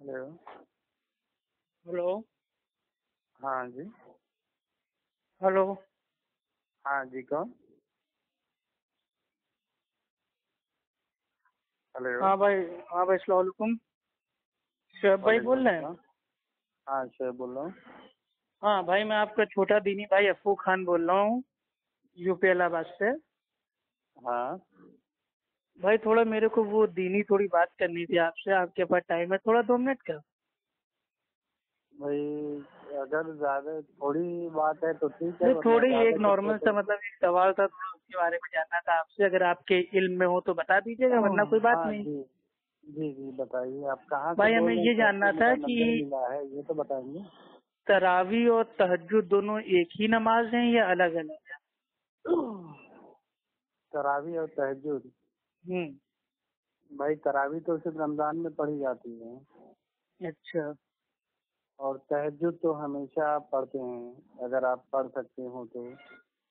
Hello. Hello. हाँ जी। Hello. हाँ जी, कौन? हेलो। हाँ भाई। हाँ भाई, अस्सलाम वालेकुम। शोएब भाई वालेकुम बोल रहे हैं? अस्सलाम। हाँ, शोएब बोल रहा हूँ। हाँ भाई, मैं आपका छोटा दीनी भाई अफू खान बोल रहा हूँ, यूपी इलाहाबाद से। हाँ भाई थोड़ा मेरे को वो दीनी थोड़ी बात करनी थी आपसे। आपके पास टाइम है थोड़ा 2 मिनट का? भाई, अगर ज्यादा थोड़ी बात है तो ठीक है, नहीं, वरना थोड़ी एक ज्यादा कुछ हो नॉर्मल सा मतलब एक सवाल था, थोड़ा उसके बारे में जानना था आपसे। अगर आपके इल्म में हो तो बता दीजिएगा, वरना कोई बात हाँ नहीं। जी। जी जी, बताइए आप कहाँ से भाई हमें बोल रहे हैं, ये कैसे जानना था मेरा कि नंबर मिला है ये तो बताएंगे। तरावी और तहज्जुद दोनों एक ही नमाज हैं या अलग अलग है? तरावी और तहज्जुद? हम्म। भाई, तरावी तो सिर्फ रमजान में पढ़ी जाती है, अच्छा। और तहज्जुद तो हमेशा आप पढ़ते हैं, अगर आप पढ़ सकते हो तो।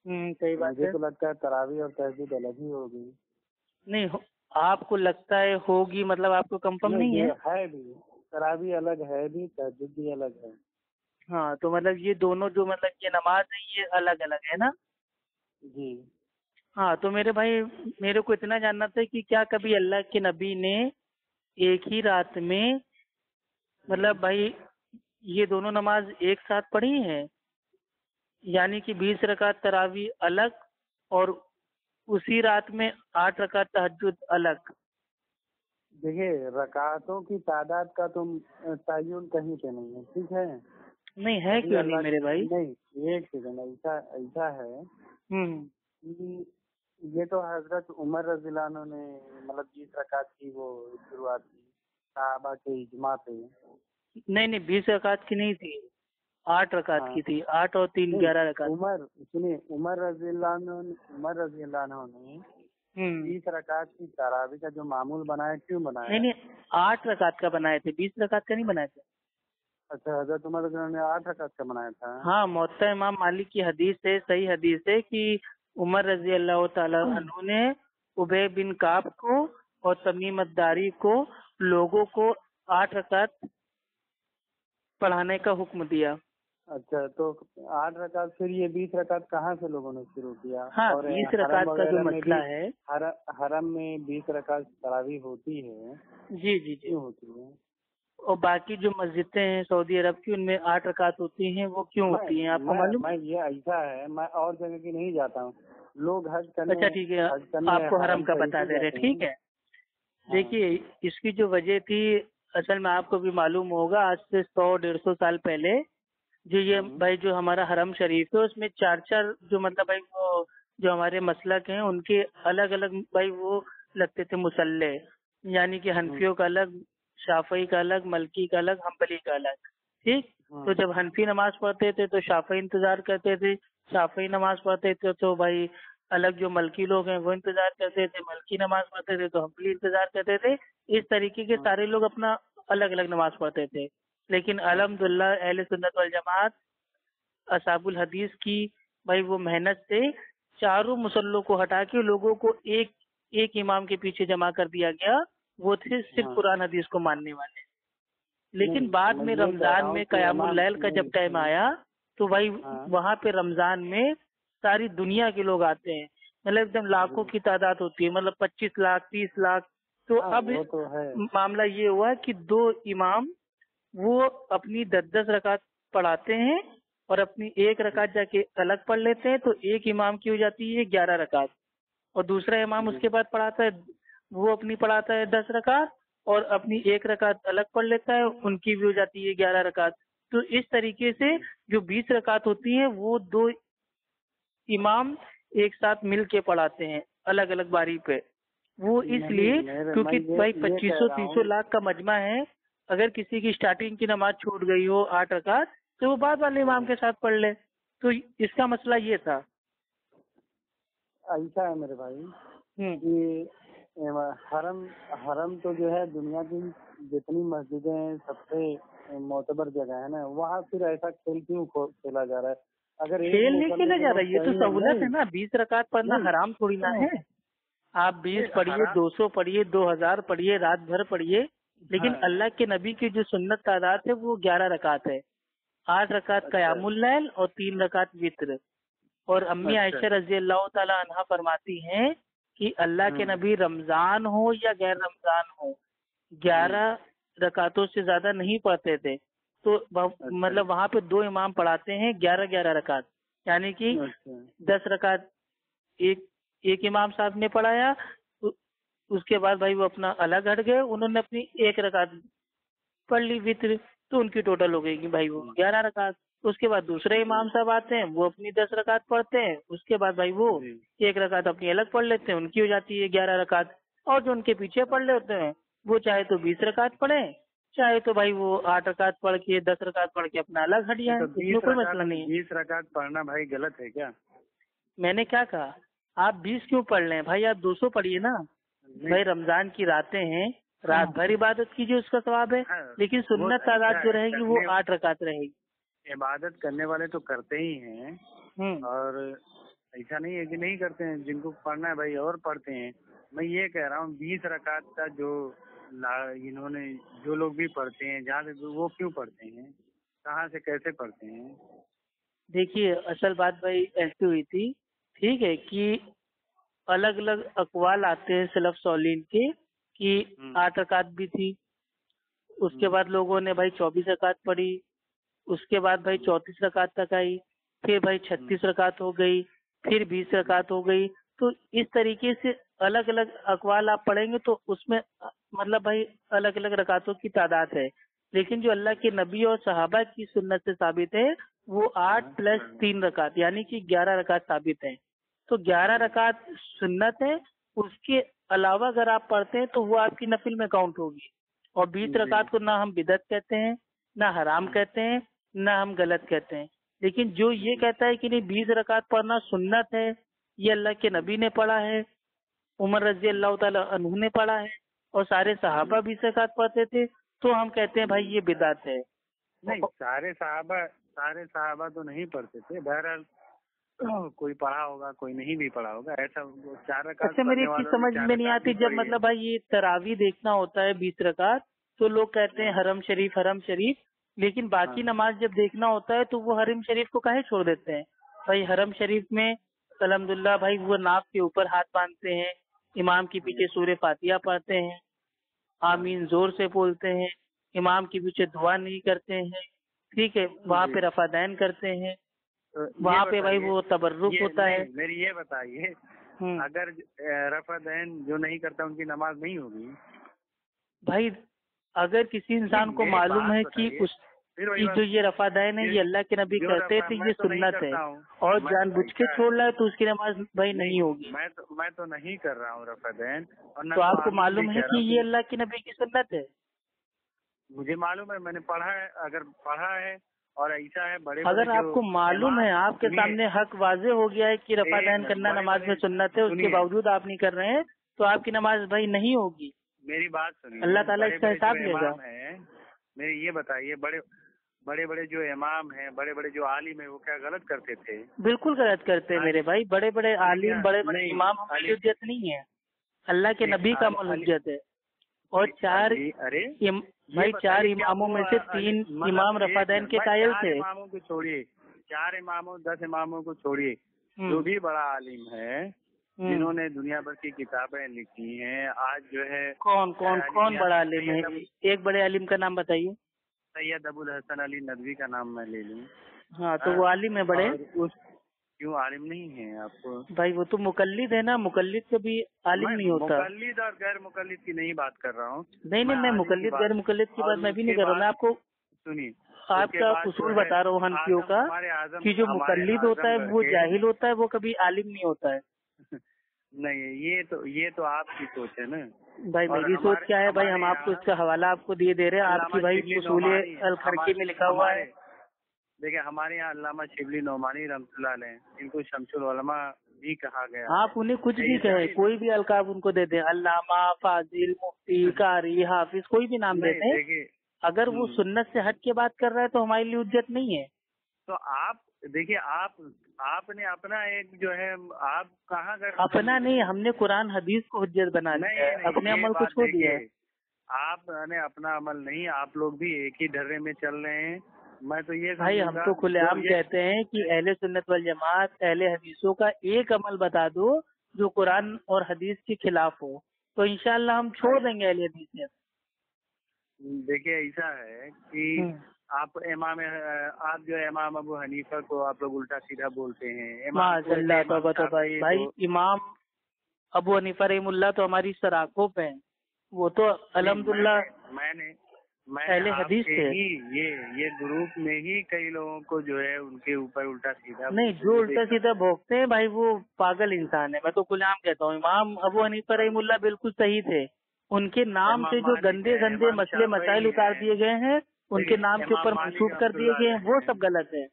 सही बात मुझे है। तो लगता है तरावी और तहज्जुद अलग ही होगी। नहीं आपको लगता है होगी, मतलब आपको कंफर्म नहीं, नहीं है? ये है भी, तरावी अलग है भी, तहज्जुद भी अलग है। हाँ, तो मतलब ये दोनों जो मतलब ये नमाज है ये अलग अलग है ना? जी। हाँ, तो मेरे भाई मेरे को इतना जानना था कि क्या कभी अल्लाह के नबी ने एक ही रात में मतलब भाई ये दोनों नमाज एक साथ पढ़ी है? यानी कि 20 रकात तरावी अलग और उसी रात में 8 रकात तहज्जुद अलग? देखिए, रकातों की तादाद का तुम तयन कहीं पे नहीं है, ठीक है। नहीं है, अभी क्यों नहीं अल्लाह मेरे भाई? नहीं, एक सेकंड, ऐसा ऐसा है हम्म। कि ये तो हजरत उमर रज़ियल्लाहु अन्हु ने मतलब 20 रकात की वो शुरुआत की, सहाबा के इजमा पे। नहीं नहीं, 20 रकात की नहीं थी, 8 रकात हाँ, की थी। 8 और 3 नहीं, 11 रकात। सुनिए, उमर रज़ियल्लाहु अन्हु ने हम्म। 20 रकात की तरावी का जो मामूल बनाया, क्यों नहीं बनाया? नहीं, 8 रकात का बनाए थे, 20 रकात का नहीं बनाए थे। अच्छा, हजरत उमर रज़ियल्लाहु अन्हु ने 8 रकात का बनाया था। हाँ, मुअत्ता इमाम मालिक की हदीस है, सही हदीस है कि उमर रजी अल्लाह ताला अन्हु ने उबय बिन काब को और तमीम अद्दारी को लोगों को 8 रकात पढ़ाने का हुक्म दिया। अच्छा, तो 8 रकात, फिर ये 20 रकात कहाँ से लोगों ने शुरू किया? हाँ, और 20 रकात हरम का जो वगैरह में मसला भी, है। हरम में 20 रकात तरावी होती है, जी जी जी। क्यों होती है? और बाकी जो मस्जिदें हैं सऊदी अरब की, उनमें 8 रकात होती हैं, वो क्यों मैं होती हैं आपको मैं मालूम? मैं ये ऐसा है, मैं और जगह की नहीं जाता हूँ। लोग अच्छा ठीक है, हज करने आपको हरम हरम का शरीफ बता ही दे रहे, जाते हैं। ठीक है। हाँ। देखिए, इसकी जो वजह थी, असल में आपको भी मालूम होगा, आज से 100-150 साल पहले जो ये हम्म। भाई जो हमारा हरम शरीफ है उसमें चार चार जो मतलब भाई वो जो हमारे मसलक हैं उनके अलग अलग भाई वो लगते थे मुसल्ले। यानी कि हम्म। हनफियों का अलग, शाफई का अलग, मलकी का अलग, हम्बली का अलग। ठीक। तो हम्म। जब हनफी नमाज पढ़ते थे तो शाफई इंतजार करते थे, शाफई नमाज पढ़ते थे तो भाई अलग जो मलकी लोग हैं वो इंतजार करते थे, मलकी नमाज पढ़ते थे तो हम्बली इंतजार करते थे। इस तरीके के हम्म। सारे लोग अपना अलग अलग नमाज पढ़ते थे। लेकिन अल्हम्दुलिल्लाह अहले सुन्नत वल जमात असाबुल हदीस की भाई वो मेहनत से चारों मुसल्लों को हटा के लोगों को एक एक इमाम के पीछे जमा कर दिया गया। वो थे सिर्फ हाँ। कुरान हदीस को मानने वाले। लेकिन नहीं, बाद मैं में ये कह रमजान रहा हूँ में कि कयामुल इमाम लैल का नहीं, जब टाइम सुनिए। आया तो भाई हाँ वहां पे रमजान में सारी दुनिया के लोग आते हैं, मतलब एकदम लाखों जी। की तादाद होती है, मतलब 25 लाख 30 लाख। तो हाँ, अब वो तो है। मामला ये हुआ कि दो इमाम वो अपनी 10-10 रकात पढ़ाते हैं और अपनी एक रकात जाके अलग पढ़ लेते हैं, तो एक इमाम की हो जाती है 11 रकात। और दूसरा इमाम जी। उसके बाद पढ़ाता है, वो अपनी पढ़ाता है 10 रकात और अपनी एक रकात अलग पढ़ लेता है, उनकी भी हो जाती है 11 रकात। तो इस तरीके से जो 20 रकात होती है वो दो इमाम एक साथ मिल के पढ़ाते हैं अलग अलग बारी पे। वो नहीं, इसलिए मैं क्योंकि भाई ये कह 2500 रहा 300 हूँ। लाख का मजमा है। अगर किसी की स्टार्टिंग की नमाज छूट गई हो 8 रकात तो वो बाद वाले इमाम के साथ पढ़ ले। तो इसका मसला ये था। ऐसा है मेरे भाई हम्म। कि हरम हरम तो जो है दुनिया की जितनी मस्जिदें हैं, सबसे मोतबर जगह है ना, वहाँ फिर ऐसा खेल क्यों खेला जा रहा है? अगर एक खेल नहीं मुसल्ले खेला पे जा लोग रहा, ये तो सही है, सहूलत है नहीं ना। 20 रकात पढ़ना नहीं, हराम थोड़ी ना सुनो, है। आप 20 नहीं, पढ़िए, 200 पढ़िए, 2000 पढ़िए, रात भर पढ़िए, لیکن اللہ کے نبی کی جو سنت تعداد ہے وہ 11 رکعت ہے. 8 رکعت قیام اللیل اور 3 رکعت وطر. اور امی عائشہ رضی اللہ تعالی عنہا فرماتی ہیں کہ اللہ کے نبی رمضان ہو یا غیر رمضان ہو 11 رکعتوں سے زیادہ نہیں پڑھتے تھے. تو مطلب وہاں پہ 2 امام پڑھاتے ہیں 11 رکعت، یعنی کہ 10 رکعت ایک امام صاحب نے پڑھایا. اس کے بعد بھائی وہ اپنا الگ ہٹ گئے، انہوں نے اپنی 1 رکعت پڑھ لی وطر، تو ان کی ٹوٹل ہو گئی کہ بھائی وہ 11 رکعت. اس کے بعد دوسرے امام صاحب آتے ہیں، وہ اپنی 10 رکعت پڑھتے ہیں. اس کے بعد بھائی وہ 1 رکعت اپنی الگ پڑھ لیتے ہیں، ان کی ہو جاتی ہے 11 رکعت. اور جو ان کے پیچھے پڑھ رہے ہوتے ہیں وہ چاہے تو 20 رکعت پڑھیں، چاہے تو بھائی وہ 8 رکعت پڑھ کے 10 رکعت پڑھ کے اپنا الگ ہٹ جائیں. اس میں کوئی مسئلہ نہیں ہے. 20 رکعت پڑھنا بھائی غلط ہے کیا؟ میں نے کیا کہا؟ آپ 20 کیوں پڑھ لیں بھائی، آپ 200 پڑھیے نا. بھائی رمضان کی راتیں ہیں، رات بھر عبادت کیجیے، اس کا ثواب ہے. لیکن سنت تعداد جو رہے گی وہ 8 رکعت رہے گی. عبادت کرنے والے تو کرتے ہی ہیں، اور ایسا نہیں ہے کہ نہیں کرتے ہیں. جن کو پڑھنا ہے بھائی اور پڑھتے ہیں. میں یہ کہہ رہا ہوں 20 رکعت کا جو انہوں نے جو لوگ بھی پڑھتے ہیں جہاں سے وہ کیوں پڑھتے ہیں، کہاں سے کیسے پڑھتے ہیں؟ دیکھیے اصل بات بھائی ایسی ہوئی تھی، ٹھیک ہے، کہ الگ الگ اقوال آتے ہیں سلف صالحین کے کہ 8 رکعت بھی تھی. اس کے بعد لوگوں نے بھائی 24 رکعت پڑھی. اس کے بعد بھائی 34 رکعت تک آئی، پھر بھائی 36 رکعت ہو گئی، پھر 20 رکعت ہو گئی. تو اس طریقے سے الگ الگ اقوال آپ پڑھیں گے تو اس میں مطلب بھائی الگ الگ رکعتوں کی تعداد ہے. لیکن جو اللہ کے نبی اور صحابہ کی سنت سے ثابت ہے وہ 8 + 3 رکعت یعنی کہ 11 رکعت ثابت ہے. تو 11 رکعت سنت ہے، اس کے علاوہ اگر آپ پڑھتے ہیں تو وہ آپ کی نفل میں کاؤنٹ ہوگی. اور 20 رکعت کو نہ ہم بدعت کہتے ہیں، نہ حرام کہتے ہیں، نہ ہم غلط کہتے ہیں. لیکن جو یہ کہتا ہے کہ نہیں 20 رکعت پڑھنا سنت ہے، یہ اللہ کے نبی نے پڑھا ہے، عمر رضی اللہ تعالی عنہ نے پڑھا ہے، اور سارے صحابہ 20 رکعت پڑھتے تھے، تو ہم کہتے ہیں بھائی یہ بدعت ہے. نہیں، سارے صحابہ تو نہیں پڑھتے تھے. بہرحال کوئی پڑھا ہوگا، کوئی نہیں بھی پڑھا ہوگا. ایسا 4 رکعت اچھا میری ایک چیز سمجھ میں نہیں آتی، جب مطلب بھائی یہ تراویح دیکھنا ہوتا ہے 20 رکعت تو لوگ کہتے ہیں حرم شریف حرم شریف، لیکن باقی نماز جب دیکھنا ہوتا ہے تو وہ حرم شریف کو کاہے چھوڑ دیتے ہیں؟ بھائی حرم شریف میں الحمدللہ بھائی وہ ناف کے اوپر ہاتھ باندھتے ہیں، امام کے پیچھے سورہ فاتحہ پڑھتے ہیں، آمین زور سے بولتے ہیں، امام کے پیچھے دعا نہیں کرتے ہیں، ٹھیک ہے، وہاں پہ رفع دین کرتے ہیں، وہاں پہ بھائی وہ تبرک ہوتا ہے. میری یہ بتائیے، اگر رفع دین جو نہیں کرتا ان کی نماز نہیں ہوگی؟ بھائی اگر کسی انسان کو معلوم ہے کہ اس کی جو یہ رفع دین ہے یہ اللہ کے نبی کرتے تھے، یہ سنت ہے، اور جان بوجھ کے چھوڑ رہا ہے تو اس کی نماز بھائی نہیں ہوگی. میں تو نہیں کر رہا ہوں رفع دین. تو آپ کو معلوم ہے کہ یہ اللہ کے نبی کی سنت ہے؟ مجھے معلوم ہے، میں نے پڑھا ہے. اگر پڑھا ہے اور ایسا ہے بڑے اگر آپ کو معلوم ہے، آپ کے سامنے حق واضح ہو گیا ہے کہ رفع دین کرنا نماز میں سنت ہے، اس کے باوجود آپ نہیں کر رہے ہیں تو آپ کی نماز بھائی نہیں ہوگی. میری بات سنیے، اللہ تعالیٰ اس کا حساب لے گا. میری یہ بتائیے، بڑے بڑے جو امام ہیں، بڑے بڑے جو عالم ہیں، وہ کیا غلط کرتے تھے؟ بالکل غلط کرتے ہیں میرے بھائی. بڑے بڑے عالم بڑے بڑے امام ہماری حجت نہیں ہے، اللہ کے نبی کا حجت ہے. اور 4 اماموں میں سے 3 امام رفع دین کے قائل تھے. 4 اماموں کو چھوڑیے، 4 اماموں 10 اماموں کو چھوڑیے، جو بھی بڑا عالم ہے جنہوں نے دنیا بھر کی کتابیں لکھی ہیں، آج جو ہے کون بڑا عالم ہے؟ ایک بڑے عالم کا نام بتائیے. سید ابو الحسن علی ندوی کا نام میں لے لوں. ہاں تو وہ عالم ہے بڑے. کیوں عالم نہیں ہے آپ کو؟ بھائی وہ تو مقلد ہے نا، مقلد کبھی عالم نہیں ہوتا. مقلد اور غیر مقلد کی نہیں بات کر رہا ہوں. نہیں میں مقلد غیر مقلد کی بات میں بھی نہیں کر رہا ہوں. میں آپ کو سنیے، آپ کا اصول بتا رہا ہوں حنفیوں کا کہ جو مقلد ہوتا ہے وہ جاہل ہوتا ہے، وہ کبھی عالم نہیں ہوتا ہے. نہیں، یہ تو آپ کی سوچ ہے نا بھائی. میری سوچ کیا ہے بھائی؟ ہم آپ کو اس کا حوالہ آپ کو دے رہے ہیں. آپ کی بھائی اصول الخرقی میں لکھا ہوا ہے. دیکھیں ہمارے یہاں علامہ شبلی نعمانی رحمۃ اللہ علیہ، ان کو شمس العلماء بھی کہا گیا. آپ انہیں کچھ بھی کہیں، کوئی بھی القاب ان کو دے دیں، علامہ، فاضل، مفتی، قاری، حافظ، کوئی بھی نام دیتے ہیں، اگر وہ سنت سے ہٹ کے بات کر رہا ہے تو ہمارے لیے حجت نہیں ہے. تو آپ دیکھیے، آپ نے اپنا ایک جو ہے، آپ کہاں گئے؟ اپنا نہیں، ہم نے قرآن حدیث کو حجت بنا دیا ہے، اپنے عمل کو چھوڑ دیا ہے. آپ نے اپنا عمل نہیں، آپ لوگ بھی ایک ہی ڈھرے میں چل رہے ہیں. میں تو یہ بھائی ہم تو کھلے عام کہتے ہیں کہ اہل سنت والجماعت اہل حدیثوں کا ایک عمل بتا دو جو قرآن اور حدیث کے خلاف ہو تو انشاءاللہ ہم چھوڑ دیں گے اہل حدیث سے. دیکھیے ایسا ہے کہ آپ جو امام ابو حنیفہ کو آپ لوگ الٹا سیدھا بولتے ہیں. ماشاء اللہ بھائی امام ابو حنیفہ رحم اللہ تو ہماری سراخوں پہ ہیں، وہ تو الحمدللہ میں نے اہل حدیث تھے. یہ گروپ میں ہی کئی لوگوں کو جو ہے ان کے اوپر الٹا سیدھا نہیں، جو الٹا سیدھا بھوگتے ہیں بھائی وہ پاگل انسان ہے. میں تو کھلے عام کہتا ہوں امام ابو حنیفہ رحم اللہ بالکل صحیح تھے. ان کے نام سے جو گندے گندے مسئلے مسائل اتار دیے گئے ہیں، ان کے نام کے اوپر منسوخ کر دیے گئے ہیں، وہ سب غلط ہے.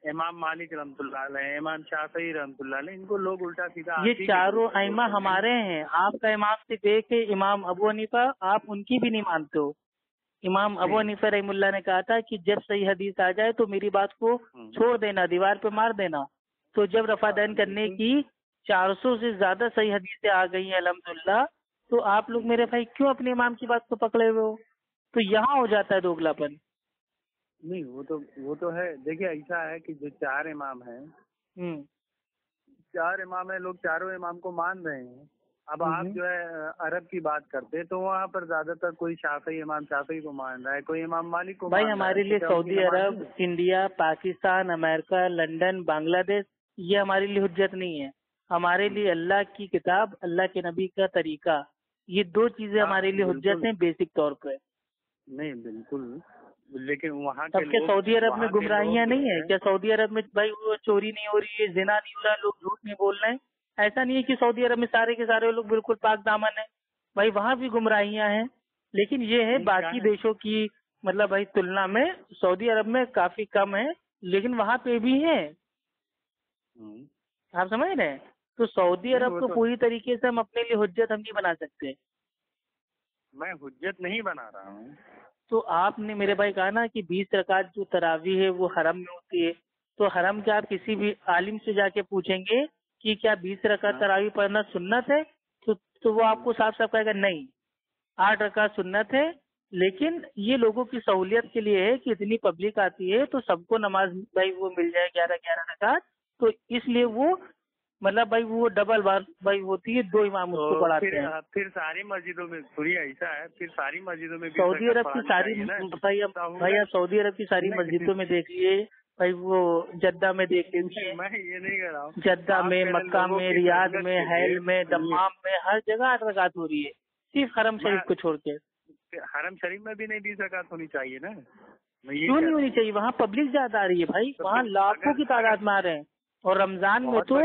امام مالک رحمۃ اللہ علیہ، امام شافعی رحمۃ اللہ علیہ، ان کو لوگ الٹا سیدھا یہ چاروں ائمہ ہمارے ہیں. آپ کا امام سے دیکھ کے امام ابو حنیفہ آپ ان کی بھی نہیں مانتے ہو. امام ابو حنیفہ رحم اللہ نے کہا تھا کہ جب صحیح حدیث آ جائے تو میری بات کو چھوڑ دینا، دیوار پہ مار دینا. تو جب رفع دین کرنے کی 400 سے زیادہ صحیح حدیثیں آ گئی ہیں الحمدللہ، تو آپ لوگ میرے بھائی کیوں اپنے امام کی بات کو پکڑے ہوئے ہو؟ تو یہاں ہو جاتا ہے دوگلا پن. نہیں وہ تو ہے. دیکھیے ایسا ہے کہ جو 4 امام ہیں، 4 امام ہیں، لوگ چاروں امام کو مان رہے ہیں. اب آپ جو ہے عرب کی بات کرتے تو وہاں پر زیادہ تر کوئی امام شافعی کو مان رہا ہے، کوئی امام مالک کو مان رہا ہے. ہمارے لیے سعودی عرب، انڈیا، پاکستان، امریکہ، لندن، بنگلہ دیش یہ ہمارے لیے حجت نہیں ہے. ہمارے لیے اللہ کی کتاب، اللہ کے نبی کا طریقہ، یہ 2 چیزیں ہمارے لیے حجت ہیں بیسک طور پہ. نہیں بالکل، لیکن وہاں تب کیا سعودی عرب میں گمراہیاں نہیں ہیں؟ کیا سعودی عرب میں بھائی وہ چوری نہیں ہو رہی ہے، زنا نہیں ہو رہا ہے، لوگ جھوٹ نہیں بول رہے ہیں؟ ایسا نہیں ہے کہ سعودی عرب میں سارے کے سارے لوگ بالکل پاک دامن ہیں. بھائی وہاں بھی گمراہیاں ہیں، لیکن یہ ہے باقی دیشوں کی مطلب بھائی تلنا میں سعودی عرب میں کافی کم ہے، لیکن وہاں پہ بھی ہیں. آپ سمجھ رہے ہیں؟ تو سعودی عرب کو پوری طریقے سے ہم اپنے لیے حجت ہم نہیں بنا سکتے. میں حجت نہیں بنا رہا ہوں. تو آپ نے میرے بھائی کہا نا کہ 20 رکعت جو تراویح ہے وہ حرم میں ہوتی ہے، تو حرم کے آپ کسی بھی عالم سے جا کے پوچھیں گے کہ کیا 20 رکعت تراویح پڑھنا سنت ہے، تو وہ آپ کو صاف صاف کہے گا نہیں، 8 رکعت سنت ہے. لیکن یہ لوگوں کی سہولیت کے لیے ہے کہ اتنی پبلک آتی ہے تو سب کو نماز بھائی وہ مل جائے 11 رکعت، تو اس لیے وہ مطلب بھائی وہ ڈبل بار بھائی ہوتی ہے، 2 امام اس کو پڑھاتے ہیں. پھر ساری مسجدوں میں تھوڑی ایسا ہے، پھر ساری مسجدوں میں سعودی عرب کی ساری بھائی آپ سعودی عرب کی ساری مسجدوں میں دیکھ لیے، بھائی وہ جدہ میں دیکھ لیجیے، میں یہ نہیں کہہ رہا ہوں، جدہ میں، مکہ میں، ریاض میں، حیل میں، دمام میں، ہر جگہ 8 رکعت ہو رہی ہے، صرف حرم شریف کو چھوڑ کے. حرم شریف میں بھی نہیں 20 رکعت ہونی چاہیے نا. کیوں نہیں ہونی چاہیے؟ وہاں پبلک زیادہ آ رہی ہے بھائی، وہاں لاکھوں کی تعداد میں آ رہے ہیں، اور رمضان میں تو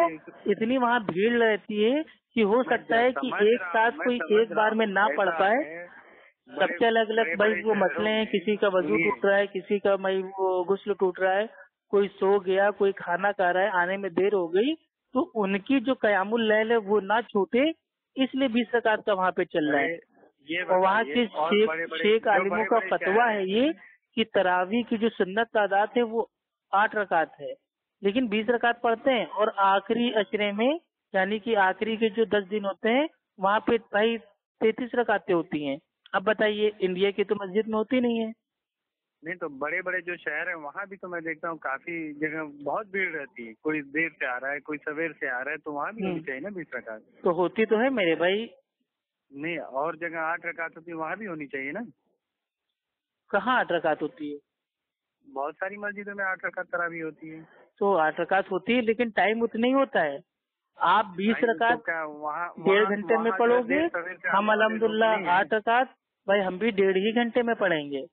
اتنی وہاں بھیڑ رہتی ہے کہ ہو سکتا ہے کہ ایک ساتھ کوئی ایک بار میں نہ پڑھ پائے. سب کے الگ الگ بھائی وہ مسئلے ہیں، کسی کا وضو ٹوٹ رہا ہے، کسی کا بھائی وہ غسل ٹوٹ رہا ہے، کوئی سو گیا، کوئی کھانا کھا رہا ہے، آنے میں دیر ہو گئی، تو ان کی جو قیام اللیل ہے وہ نہ چھوٹے، اس لیے 20 رکعت کا وہاں پہ چل رہا ہے. اور وہاں کے شیخ عالموں کا فتویٰ ہے یہ کہ تراویح کی جو سنت تعداد ہے وہ 8 رکعت ہے، لیکن 20 رکعت پڑھتے ہیں. اور آخری عشرے میں یعنی کہ آخری کے جو 10 دن ہوتے ہیں وہاں پہ بھائی 33 رکعتیں ہوتی ہیں. اب بتائیے انڈیا کی تو مسجد میں ہوتی نہیں ہے. نہیں تو بڑے بڑے جو شہر ہیں وہاں بھی تو میں دیکھتا ہوں کافی جگہ بہت بھیڑ رہتی ہے، کوئی دیر سے آ رہا ہے، کوئی سویر سے آ رہا ہے، تو وہاں بھی ہونی چاہیے نا 20 رکعت. تو ہوتی تو ہے میرے بھائی. نہیں اور جگہ 8 رکعت ہوتی ہے، وہاں بھی ہونی چاہیے نا. کہاں 8 رکعت ہوتی ہے؟ بہت ساری مسجدوں میں 8 رکعت تراویح ہوتی ہے. تو 8 رکعت ہوتی ہے لیکن ٹائم اتنا ہی ہوتا ہے. آپ 20 رکعت 1.5 گھنٹے میں پڑھو گے، ہم الحمدللہ 8 رکعت بھائی ہم بھی 1.5 گھنٹے میں پڑھیں گے.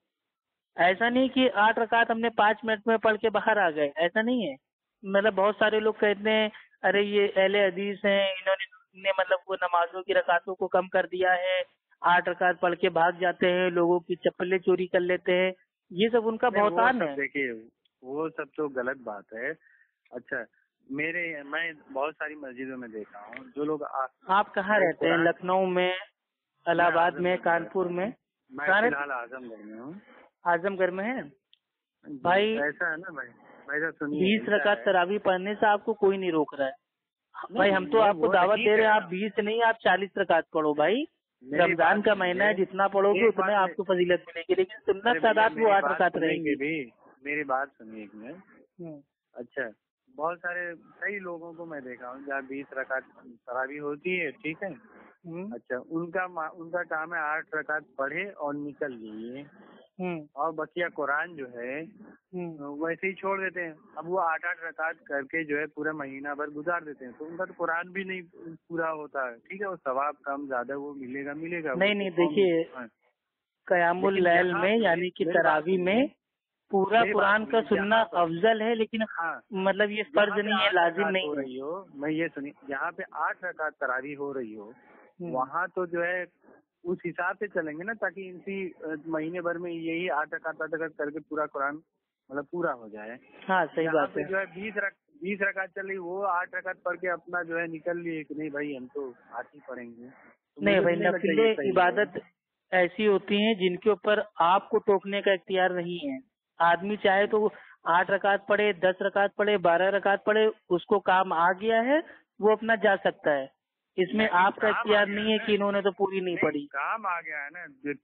ایسا نہیں کہ 8 رکعت ہم نے 5 منٹ میں پڑھ کے باہر آ گئے، ایسا نہیں ہے. مطلب بہت سارے لوگ کہتے ہیں ارے یہ اہل حدیث ہیں، انہوں نے مطلب وہ نمازوں کی رکعتوں کو کم کر دیا ہے، 8 رکعت پڑھ کے بھاگ جاتے ہیں، لوگوں کی چپلیں چوری کر لیتے ہیں. یہ سب ان کا بہتان ہے. دیکھیے وہ سب تو غلط بات ہے. اچھا میں بہت ساری مسجدوں میں دیکھا ہوں جو لوگ آپ کہاں رہتے ہیں؟ لکھنؤ میں، الہ آباد میں، کانپور میں؟ میں فی الحال اعظم گڑھ میں ہوں. اعظم گڑھ میں ہے بھائی. ایسا ہے نا بھائی 20 رکعت تراویح پڑھنے سے آپ کو کوئی نہیں روک رہا ہے بھائی. ہم تو آپ کو دعوت دے رہے ہیں، آپ 20 نہیں آپ 40 رکعت پڑھو بھائی. रमजान का महीना है, जितना पढ़ोगे उतने आपको फजीलत मिलेगी, लेकिन सुन्नत तादाद वो 8 रकात रहेंगी। मेरी बात सुनिए एक मिनट। अच्छा, बहुत सारे कई लोगों को मैं देखा हूँ जहाँ 20 रकात तरावी होती है, ठीक है। अच्छा, उनका काम है 8 रकात पढ़े और निकल लिए, और बकिया कुरान जो है वैसे ही छोड़ देते हैं। अब वो 8-8 रकात करके जो है पूरा महीना भर गुजार देते हैं, तो उनका तो कुरान भी नहीं पूरा होता है, ठीक है। वो सवाब कम ज्यादा वो मिलेगा। नहीं, देखिए क़यामुल लैल में यानी कि तरावी में पूरा कुरान का सुनना अफजल है, लेकिन मतलब ये फर्ज नहीं है, लाजिम नहीं है। मैं ये सुनिए, जहाँ पे 8 रकात तरावी हो रही हो वहाँ तो जो है उस हिसाब से चलेंगे ना, ताकि इसी महीने भर में यही 8 रकात करके पूरा कुरान मतलब पूरा हो जाए। हाँ, सही बात है। जो है 20 रकात चल रही, वो 8 रकात पढ़ के अपना जो है निकल लिए कि नहीं भाई हम तो 8 ही पढ़ेंगे। नहीं भाई, नफिले इबादत ऐसी होती हैं जिनके ऊपर आपको टोकने का इख्तियार नहीं है। आदमी चाहे तो 8 रकात पढ़े, 10 रकात पढ़े, 12 रकात पढ़े, उसको काम आ गया है, वो अपना जा सकता है। इसमें आपका इख्तियार नहीं है कि इन्होंने तो पूरी नहीं पढ़ी। काम आ गया है ना, जो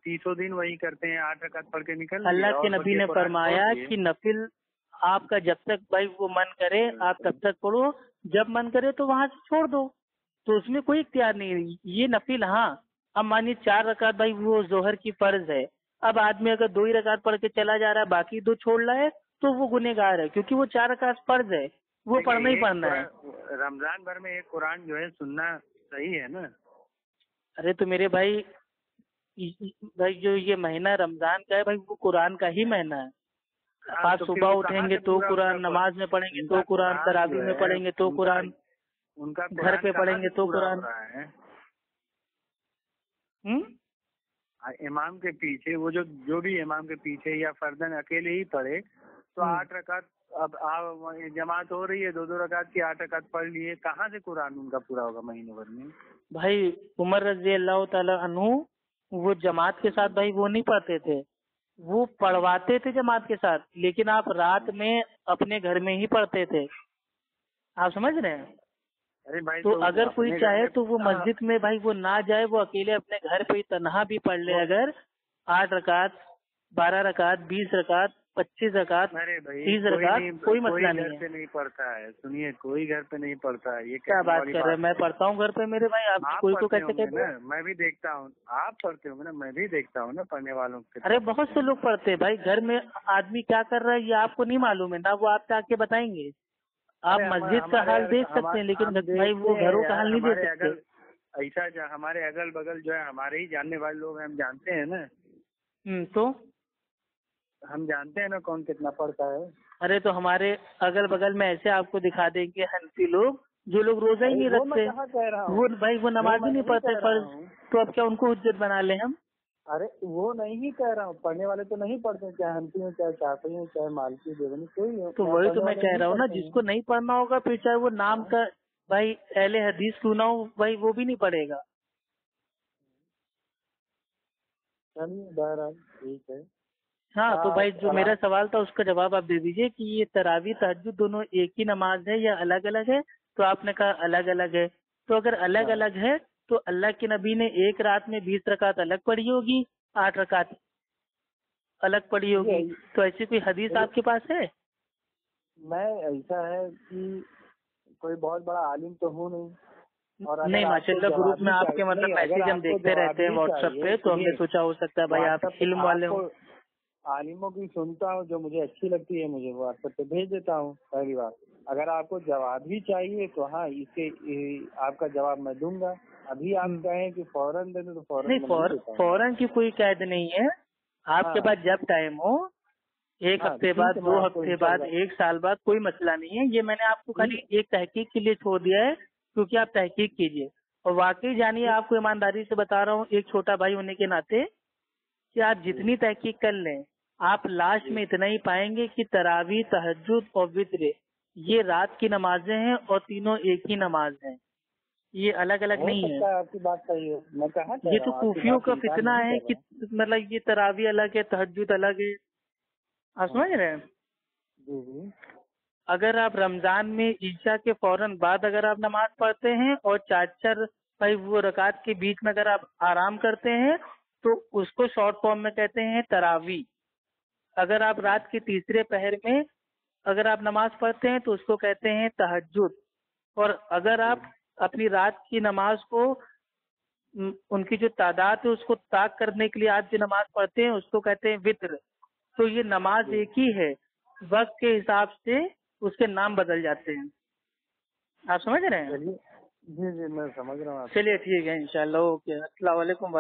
300 दिन वही करते हैं, 8 रकात पढ़ के निकल। अल्लाह के नबी ने फरमाया कि नफिल आपका जब तक भाई वो मन करे आप तब तक पढ़ो, जब मन करे तो वहाँ से छोड़ दो, तो उसमें कोई इख्तियार नहीं है ये नफिल। हाँ, अब मानिए 4 रकात भाई वो जोहर की फर्ज है, अब आदमी अगर 2 ही रकात पढ़ के चला जा रहा है, बाकी 2 छोड़ रहा है, तो वो गुनहगार है, क्योंकि वो 4 रकात फर्ज है, वो पढ़ना ही पढ़ना है। रमजान भर में एक कुरान जो है सुनना सही है ना। अरे तो मेरे भाई जो ये महीना रमजान का है भाई, वो कुरान का ही महीना है। आज सुबह उठेंगे तो कुरान, नमाज में पढ़ेंगे तो कुरान, तरावी में पढ़ेंगे तो कुरान, उनका घर पे पढ़ेंगे तो कुरान। इमाम के पीछे वो जो भी इमाम के पीछे या फर्दन अकेले ही पढ़े तो 8 रकात, अब जमात हो रही है 2-2 रकात की 8 रकात पढ़ लिए, कहाँ से कुरान उनका पूरा होगा महीने भर में। भाई उमर रजी अल्लाह ताला अन्हु वो जमात के साथ भाई वो नहीं पढ़ते थे, वो पढ़वाते थे जमात के साथ, लेकिन आप रात में अपने घर में ही पढ़ते थे। आप समझ रहे हैं? अरे भाई तो अगर कोई चाहे तो वो मस्जिद में भाई वो ना जाए, वो अकेले अपने घर पे ही तन्हा भी पढ़ ले, अगर 8 रकात, 12 रकात, 20 रकात, 25 रकात, 30 रकात, कोई मसला नहीं है। घर पे नहीं पढ़ता है, सुनिए कोई घर पे नहीं पढ़ता है। ये क्या बात कर रहे हैं? मैं पढ़ता हूँ घर पे मेरे भाई, आप कोई को कैसे कहते हैं? मैं भी देखता हूँ, आप पढ़ते होंगे ना, मैं भी देखता हूँ ना पढ़ने वालों के। अरे बहुत से लोग पढ़ते हैं भाई, घर में आदमी क्या कर रहा है ये आपको नहीं मालूम है ना, वो आपसे आके बताएंगे। आप मस्जिद का हाल देख सकते हैं, लेकिन भाई वो घरों का हाल नहीं देख सकते। ऐसा हमारे अगल बगल जो है हमारे ही जानने वाले लोग हैं, हम जानते हैं ना। तो हम जानते हैं ना कौन कितना पढ़ता है। अरे तो हमारे अगल बगल में ऐसे आपको दिखा देंगे हनफी लोग, जो लोग रोजा ही नहीं रखते, वो भाई वो नमाज ही नहीं पढ़ते फर्ज, तो अब क्या उनको हुज्जत बना ले हम? अरे वो नहीं कह रहा हूँ, पढ़ने वाले तो नहीं पढ़ते, चाहे हनफी हो, चाहे शाफी हो, चाहे मालिकी, देवनी, कोई हो। तो वही तो मैं कह रहा हूँ ना, जिसको नहीं पढ़ना होगा फिर चाहे वो नाम का भाई अहले हदीस क्यों ना हो, भाई वो भी नहीं पढ़ेगा। चलिए बहरहाल ठीक है। हाँ तो भाई जो मेरा सवाल था उसका जवाब आप दे दीजिए कि ये तरावी तहज्जुद दोनों एक ही नमाज है या अलग अलग है? तो आपने कहा अलग अलग है, तो अगर अलग अलग है तो अल्लाह के नबी ने एक रात में 20 रकात अलग पढ़ी होगी, 8 रकात अलग पढ़ी होगी, तो ऐसी कोई हदीस आपके पास है? मैं ऐसा है कि कोई बहुत बड़ा आलिम तो हूँ नहीं माशाल्लाह, ग्रुप में आपके मतलब मैसेज हम देखते रहते हैं व्हाट्सएप पे, तो हमने सोचा हो सकता है भाई आप इल्म वाले हो। आलिमों की सुनता हूँ, जो मुझे अच्छी लगती है मुझे व्हाट्सएप पे भेज देता हूँ। पहली बात, अगर आपको जवाब भी चाहिए तो हाँ, इसके आपका जवाब मैं दूंगा। अभी आप कहें कि फौरन दे दो तो फौरन नहीं, फौरन की कोई कैद नहीं है, आपके पास जब टाइम हो, 1 हफ्ते बाद, 2 हफ्ते बाद, 1 साल बाद, कोई मसला नहीं है। ये मैंने आपको खाली एक तहकीक के लिए छोड़ दिया है, क्योंकि आप तहकीक कीजिए। और वाकई जानिए, आपको ईमानदारी से बता रहा हूँ एक छोटा भाई होने के नाते, कि आप जितनी तहकीक कर लें आप लास्ट में इतना ही पाएंगे कि तरावी, तहज्जुद और वित्र ये रात की नमाजें हैं और तीनों एक ही नमाज हैं, ये अलग अलग नहीं है। आपकी बात सही है, मैं कहा ये तो सूफियों का फितना है कि मतलब ये तरावी अलग है, तहज्जुद अलग है। आप समझ रहे हैं? अगर आप रमजान में ईशा के फौरन बाद अगर आप नमाज पढ़ते हैं और 4 भाई वो रकात के बीच में अगर आप आराम करते हैं तो उसको शॉर्ट फॉर्म में कहते हैं तरावी। अगर आप रात के तीसरे पहर में अगर आप नमाज पढ़ते हैं तो उसको कहते हैं तहज्जुद। और अगर आप अपनी रात की नमाज को उनकी जो तादाद है उसको ताक करने के लिए आप जो नमाज पढ़ते हैं उसको कहते हैं वित्र। तो ये नमाज एक ही है, वक्त के हिसाब से उसके नाम बदल जाते हैं। आप समझ रहे हैं? जी जी मैं समझ रहा हूँ। चलिए ठीक है इंशाल्लाह। ओके, अस्सलाम वालेकुम।